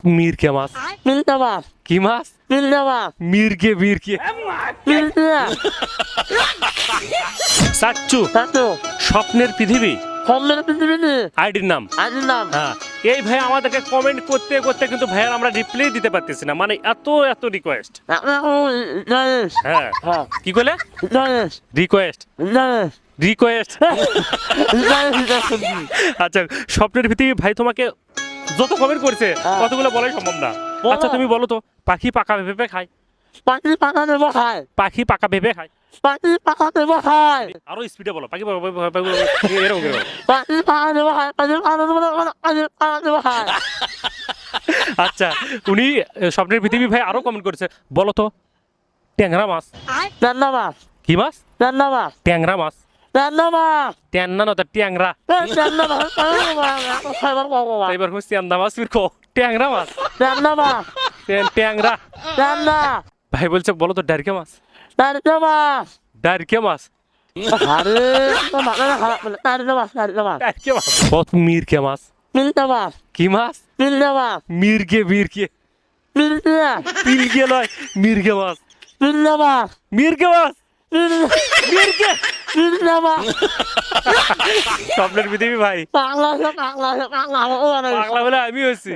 মিরকে মাছ। মিলতে মাছ কি মাছ? মিলতে মাছ মিরকে মিরকে। মিলতে সাচ্চু তাতো স্বপ্নের পৃথিবী সম্মেলন পৃথিবীতে আইডির নাম। আজের নাম হ্যাঁ, এই ভাই আমাদেরকে কমেন্ট করতে করতে কিন্তু ভাইয়ার আমরা রিপ্লাই দিতে পারতেছি না, মানে এত এত রিকোয়েস্ট। জয়েশ হ্যাঁ, হ্যাঁ কি করলে? Jayesh request Jayesh request. আচ্ছা, স্বপ্নের পৃথিবী ভাই তোমাকে যত কমেন্ট করছে হ্যাঁ। কতগুলো বলাই সম্ভব না। বলো। আচ্ছা তুমি বলো তো, পাখি পাকা ভেবে খায়? পাখি পাকা দেব খায় পাখি পাকা ভেবে খায়? পাখি পাকা দেব খায় আরো স্পিডে বলো, পাখি এরকম এরকম। পাখি পাকা দেব খায় পাখি পাকা দেব পাখি পাকা দেব খায় আচ্ছা, উনি স্বপ্নের পৃথিবী ভাই আরো কমেন্ট করেছে, বলো তো ট্যাংরা মাছ। রান্না মাছ কি মাছ? রান্না মাছ ট্যাংরা মাছ। রান্না মাছ ট্যাংরা না, ট্যাংরা। রান্না মাছ খাবার পাবো তো এবার হচ্ছে ট্যাংরা মাছ, ফির কো ট্যাংরা মাছ। রান্না মাছ ট্যাংরা। রান্না ভাই বলছে বলো তো ডারকে মাছ। রান্না মাছ ডারকে মাছ। আরে রান্না খারাপ রান্না মাছ ডারকে মাছ। কত মিরকে মাছ। মিলতে মাছ কি মাছ? মিলতে মাছ মিরকে মিরকে। মিলতে পিলকে নয়, মিরকে মাছ। মিলতে মাছ মিরকে মাছ। মিরকে। মিলতে মাছ স্বপ্নের পৃথিবী ভাই পাগলা পাগলা পাগলা বলে আমি হচ্ছি।